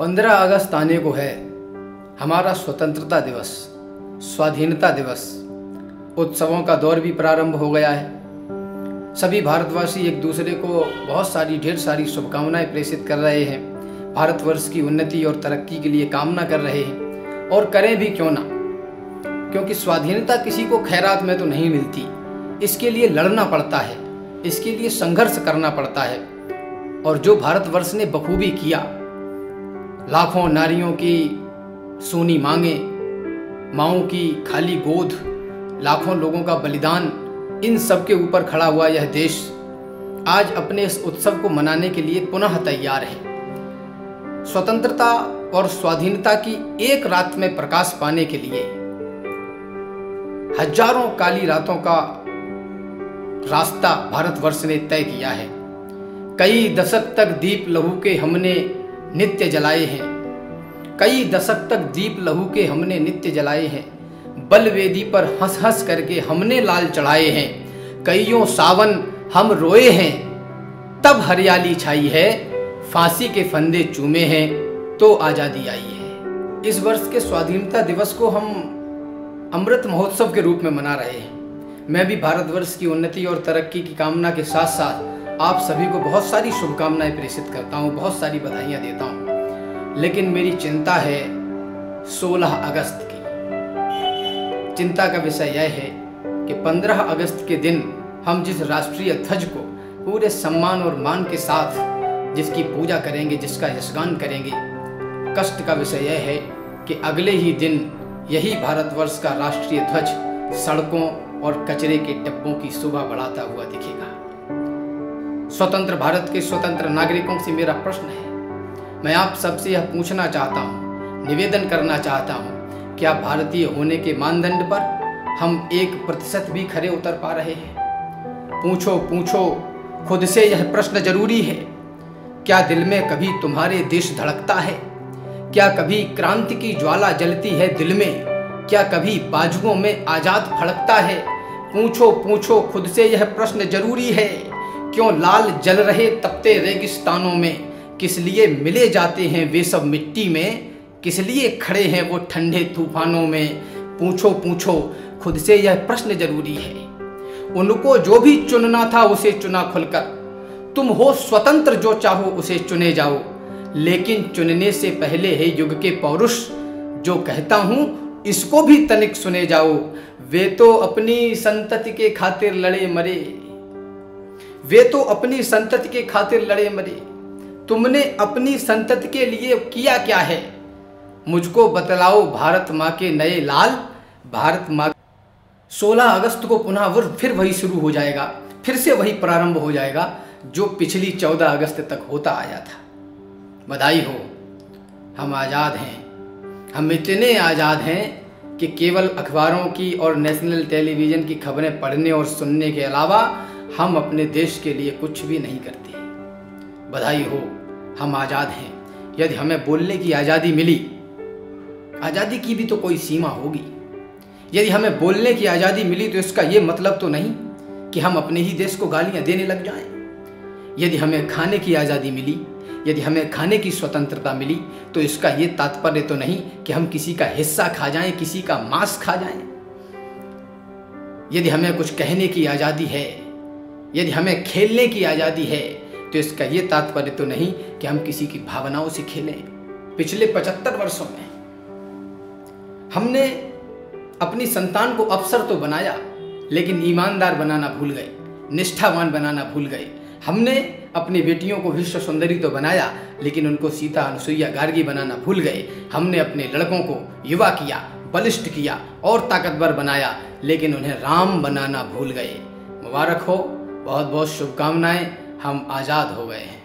15 अगस्त आने को है। हमारा स्वतंत्रता दिवस, स्वाधीनता दिवस, उत्सवों का दौर भी प्रारंभ हो गया है। सभी भारतवासी एक दूसरे को ढेर सारी शुभकामनाएं प्रेषित कर रहे हैं। भारतवर्ष की उन्नति और तरक्की के लिए कामना कर रहे हैं, और करें भी क्यों ना, क्योंकि स्वाधीनता किसी को खैरात में तो नहीं मिलती। इसके लिए लड़ना पड़ता है, इसके लिए संघर्ष करना पड़ता है। और जो भारतवर्ष ने बखूबी किया, लाखों नारियों की सूनी मांगे, माओं की खाली गोद, लाखों लोगों का बलिदान, इन सब के ऊपर खड़ा हुआ यह देश आज अपने इस उत्सव को मनाने के लिए पुनः तैयार है। स्वतंत्रता और स्वाधीनता की एक रात में प्रकाश पाने के लिए हजारों काली रातों का रास्ता भारतवर्ष ने तय किया है। कई दशक तक दीप लहू के हमने नित्य जलाए हैं, कई दशक तक दीप लहू के हमने नित्य जलाए हैं। बलवेदी पर हंस हंस करके हमने लाल चढ़ाए हैं। कईयों सावन हम रोए हैं, तब हरियाली छाई है। फांसी के फंदे चूमे हैं, तो आजादी आई है। इस वर्ष के स्वाधीनता दिवस को हम अमृत महोत्सव के रूप में मना रहे हैं। मैं भी भारतवर्ष की उन्नति और तरक्की की कामना के साथ साथ आप सभी को बहुत सारी शुभकामनाएं प्रेषित करता हूं, बहुत सारी बधाइयां देता हूं। लेकिन मेरी चिंता है 16 अगस्त की। चिंता का विषय यह है कि 15 अगस्त के दिन हम जिस राष्ट्रीय ध्वज को पूरे सम्मान और मान के साथ जिसकी पूजा करेंगे, जिसका यशगान करेंगे, कष्ट का विषय यह है कि अगले ही दिन यही भारतवर्ष का राष्ट्रीय ध्वज सड़कों और कचरे के डिब्बों की शोभा बढ़ाता हुआ दिखेगा। स्वतंत्र भारत के स्वतंत्र नागरिकों से मेरा प्रश्न है, मैं आप सबसे यह पूछना चाहता हूँ, निवेदन करना चाहता हूँ, क्या भारतीय होने के मानदंड पर हम 1% भी खरे उतर पा रहे हैं? पूछो खुद से यह प्रश्न जरूरी है। क्या दिल में कभी तुम्हारे देश धड़कता है? क्या कभी क्रांति की ज्वाला जलती है दिल में? क्या कभी बाजुओं में आजाद फड़कता है? पूछो खुद से यह प्रश्न जरूरी है। क्यों लाल जल रहे तपते रेगिस्तानों में किस लिए मिले जाते हैं वे सब मिट्टी में? किस लिए खड़े हैं वो ठंडे तूफानों में? पूछो खुद से यह प्रश्न जरूरी है। उनको जो भी चुनना था उसे चुना खुलकर। तुम हो स्वतंत्र, जो चाहो उसे चुने जाओ। लेकिन चुनने से पहले है युग के पौरुष, जो कहता हूं इसको भी तनिक सुने जाओ। वे तो अपनी संतति के खातिर लड़े मरे, वे तो अपनी संतति के खातिर लड़े मरे। तुमने अपनी संतति के लिए किया क्या है? मुझको बतलाओ भारत माँ के नए लाल, भारत माँ। 16 अगस्त को पुनः फिर वही शुरू हो जाएगा, फिर से वही प्रारंभ हो जाएगा जो पिछली 14 अगस्त तक होता आया था। बधाई हो, हम आज़ाद हैं। हम इतने आज़ाद हैं कि केवल अखबारों की और नेशनल टेलीविज़न की खबरें पढ़ने और सुनने के अलावा हम अपने देश के लिए कुछ भी नहीं करते। बधाई हो, हम आज़ाद हैं। यदि हमें बोलने की आज़ादी मिली, आज़ादी की भी तो कोई सीमा होगी। यदि हमें बोलने की आज़ादी मिली तो इसका ये मतलब तो नहीं कि हम अपने ही देश को गालियाँ देने लग जाएं। यदि हमें खाने की आज़ादी मिली, यदि हमें खाने की स्वतंत्रता मिली, तो इसका ये तात्पर्य तो नहीं कि हम किसी का हिस्सा खा जाएं, किसी का मांस खा जाएं। यदि हमें कुछ कहने की आज़ादी है, यदि हमें खेलने की आज़ादी है, तो इसका ये तात्पर्य तो नहीं कि हम किसी की भावनाओं से खेलें। पिछले 75 वर्षों में हमने अपनी संतान को अफसर तो बनाया, लेकिन ईमानदार बनाना भूल गए, निष्ठावान बनाना भूल गए। हमने अपनी बेटियों को विश्व सुंदरी तो बनाया, लेकिन उनको सीता, अनुसुईया, गार्गी बनाना भूल गए। हमने अपने लड़कों को युवा किया, बलिष्ठ किया और ताकतवर बनाया, लेकिन उन्हें राम बनाना भूल गए। मुबारक हो, बहुत बहुत शुभकामनाएं। हम आज़ाद हो गए हैं।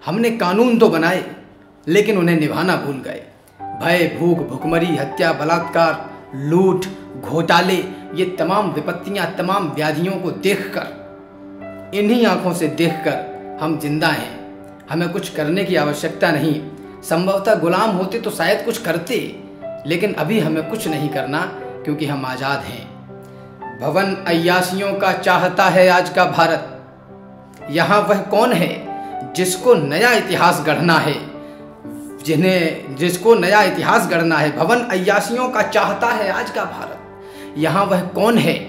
हमने कानून तो बनाए, लेकिन उन्हें निभाना भूल गए। भय, भूख, भुखमरी, हत्या, बलात्कार, लूट, घोटाले, ये तमाम विपत्तियां, तमाम व्याधियों को देखकर, इन्हीं आंखों से देखकर हम जिंदा हैं। हमें कुछ करने की आवश्यकता नहीं। संभवतः गुलाम होते तो शायद कुछ करते, लेकिन अभी हमें कुछ नहीं करना, क्योंकि हम आज़ाद हैं। भवन अय्यासियों का चाहता है आज का भारत। यहाँ वह कौन है जिसको नया इतिहास गढ़ना है? जिसको नया इतिहास गढ़ना है। भवन अय्यासियों का चाहता है आज का भारत। यहाँ वह कौन है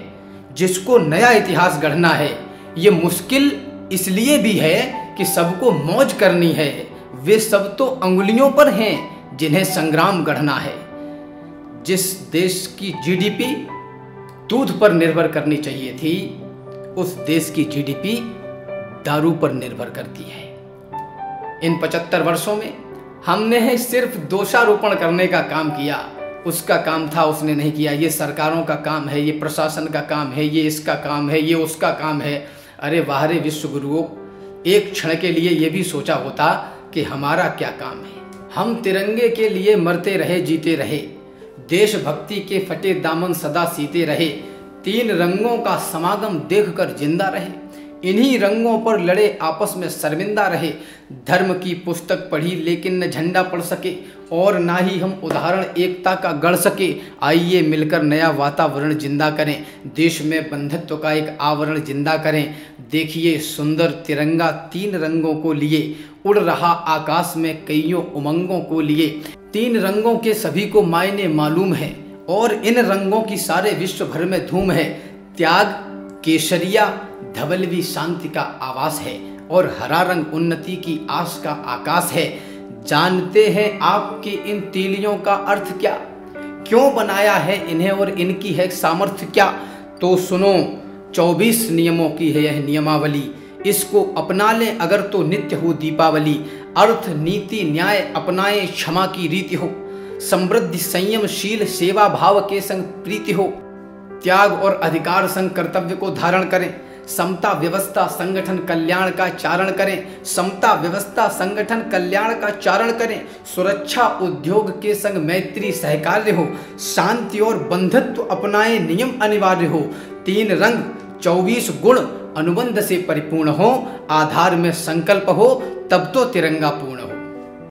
जिसको नया इतिहास गढ़ना है? ये मुश्किल इसलिए भी है कि सबको मौज करनी है। वे सब तो अंगुलियों पर हैं जिन्हें संग्राम गढ़ना है। जिस देश की जीडीपी दूध पर निर्भर करनी चाहिए थी, उस देश की जीडीपी दारू पर निर्भर करती है। इन 75 वर्षों में हमने सिर्फ दोषारोपण करने का काम किया। उसका काम था, उसने नहीं किया। ये सरकारों का काम है, ये प्रशासन का काम है, ये इसका काम है, ये उसका काम है। अरे वाह रे विश्व गुरुओं, एक क्षण के लिए ये भी सोचा होता कि हमारा क्या काम है। हम तिरंगे के लिए मरते रहे, जीते रहे, देशभक्ति के फटे दामन सदा सीते रहे, 3 रंगों का समागम देखकर जिंदा रहे, इन्हीं रंगों पर लड़े आपस में शर्मिंदा रहे। धर्म की पुस्तक पढ़ी लेकिन न झंडा पढ़ सके और ना ही हम उदाहरण एकता का गढ़ सके। आइए मिलकर नया वातावरण जिंदा करें, देश में बंधुत्व का एक आवरण जिंदा करें। देखिए सुंदर तिरंगा 3 रंगों को लिए उड़ रहा आकाश में कईयों उमंगों को लिए। 3 रंगों के सभी को मायने मालूम है और इन रंगों की सारे विश्व भर में धूम है। त्याग केसरिया धवलवी शांति का आवास है और हरा रंग उन्नति की आस का आकाश है। जानते हैं आपकी इन तीलियों का अर्थ क्या? क्यों बनाया है इन्हें और इनकी है सामर्थ्य क्या? तो सुनो, 24 नियमों की है यह नियमावली, इसको अपना लें अगर तो नित्य हो दीपावली। अर्थ नीति न्याय अपनाएं, क्षमा की रीति हो, समृद्धि संयमशील सेवा भाव के संग प्रीति हो, त्याग और अधिकार संग कर्तव्य को धारण करें, समता व्यवस्था संगठन कल्याण का चारण करें, समता व्यवस्था संगठन कल्याण का चारण करें, सुरक्षा उद्योग के संग मैत्री सहकार्य हो, शांति और बंधुत्व अपनाएं नियम अनिवार्य हो, 3 रंग 24 गुण अनुबंध से परिपूर्ण हो, आधार में संकल्प हो, तब तो तिरंगा पूर्ण